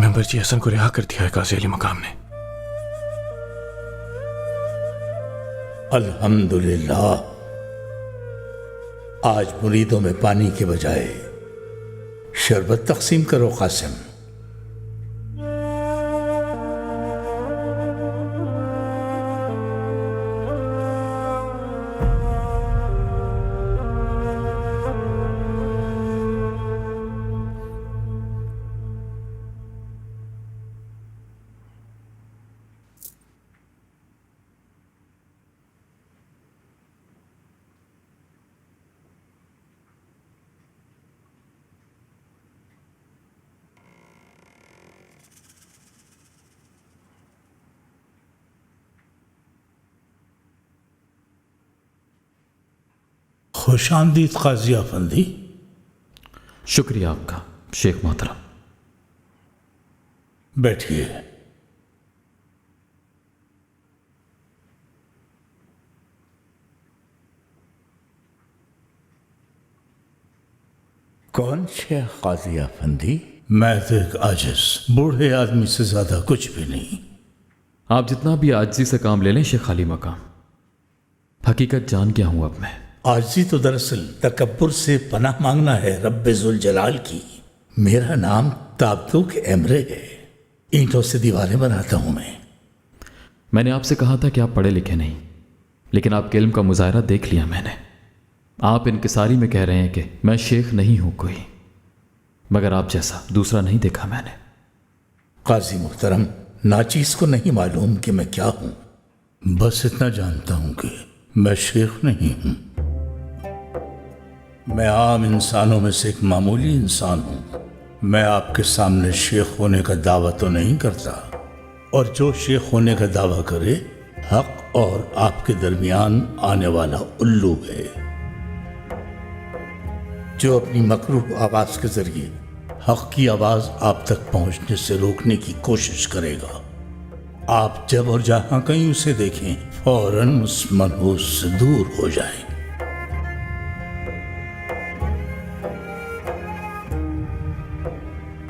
ممبر جی حسن کو رہا کر دیا ہے قاضی علی مقام نے۔ الحمدللہ، آج مریدوں میں پانی کے بجائے شربت تقسیم کرو قاسم۔ خوش آمدید قاضی افندی۔ شکریہ آپ کا شیخ محترم۔ بیٹھیے۔ کون شیخ قاضی افندی؟ میں تو ایک عاجز بوڑھے آدمی سے زیادہ کچھ بھی نہیں۔ آپ جتنا بھی عاجزی سے کام لے لیں شیخ علی مقام، حقیقت جان گیا ہوں اب میں۔ عاجزی تو دراصل تکبر سے پناہ مانگنا ہے رب ذوالجلال کی۔ میرا نام تابدوک ایمرے ہے، اینٹوں سے دیواریں بناتا ہوں میں نے آپ سے کہا تھا کہ آپ پڑھے لکھے نہیں، لیکن آپ کے علم کا مظاہرہ دیکھ لیا میں نے۔ آپ انکساری میں کہہ رہے ہیں کہ میں شیخ نہیں ہوں کوئی، مگر آپ جیسا دوسرا نہیں دیکھا میں نے۔ قاضی محترم، ناچیز کو نہیں معلوم کہ میں کیا ہوں، بس اتنا جانتا ہوں کہ میں شیخ نہیں ہوں۔ میں عام انسانوں میں سے ایک معمولی انسان ہوں۔ میں آپ کے سامنے شیخ ہونے کا دعویٰ تو نہیں کرتا، اور جو شیخ ہونے کا دعویٰ کرے حق اور آپ کے درمیان آنے والا الو ہے، جو اپنی مکروہ آواز کے ذریعے حق کی آواز آپ تک پہنچنے سے روکنے کی کوشش کرے گا۔ آپ جب اور جہاں کہیں اسے دیکھیں فوراً اس منحوس سے دور ہو جائیں۔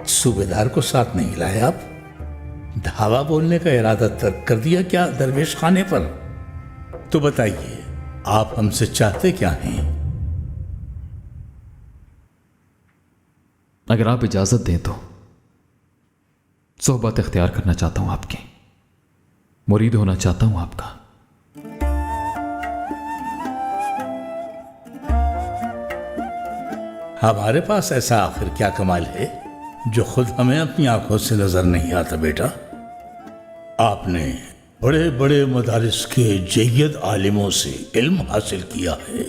صوبیدار کو ساتھ نہیں لائے آپ؟ دھاوا بولنے کا ارادہ ترک کر دیا کیا درویش خانے پر؟ تو بتائیے آپ ہم سے چاہتے کیا ہیں؟ اگر آپ اجازت دیں تو صحبت اختیار کرنا چاہتا ہوں آپ کی، مرید ہونا چاہتا ہوں آپ کا۔ ہمارے پاس ایسا آخر کیا کمال ہے جو خود ہمیں اپنی آنکھوں سے نظر نہیں آتا بیٹا؟ آپ نے بڑے بڑے مدارس کے جید عالموں سے علم حاصل کیا ہے۔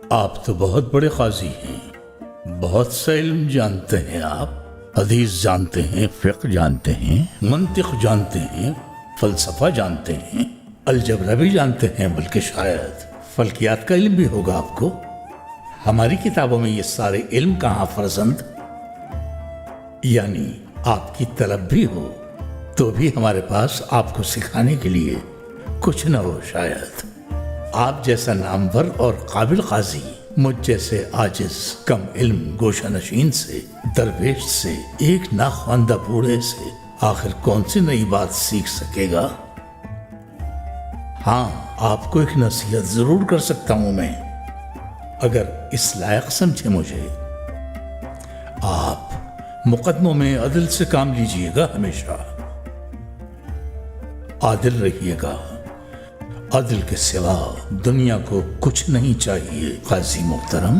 آپ تو بہت بڑے قاضی ہیں، بہت سا علم جانتے ہیں آپ، حدیث جانتے ہیں، فقہ جانتے ہیں، منطق جانتے ہیں، فلسفہ جانتے ہیں، الجبر بھی جانتے ہیں، بلکہ شاید فلکیات کا علم بھی ہوگا آپ کو۔ ہماری کتابوں میں یہ سارے علم کہاں فرزند؟ یعنی آپ کی طلب بھی ہو تو بھی ہمارے پاس آپ کو سکھانے کے لیے کچھ نہ ہو شاید۔ آپ جیسا نامور اور قابل قاضی مجھ جیسے عاجز کم علم گوشہ نشین سے، درویش سے، ایک ناخواندہ بوڑھے سے آخر کون سی نئی بات سیکھ سکے گا؟ ہاں، آپ کو ایک نصیحت ضرور کر سکتا ہوں میں، اگر اس لائق سمجھے مجھے۔ آپ مقدموں میں عدل سے کام لیجئے گا، ہمیشہ عادل رہیے گا۔ عدل کے سوا دنیا کو کچھ نہیں چاہیے قاضی محترم۔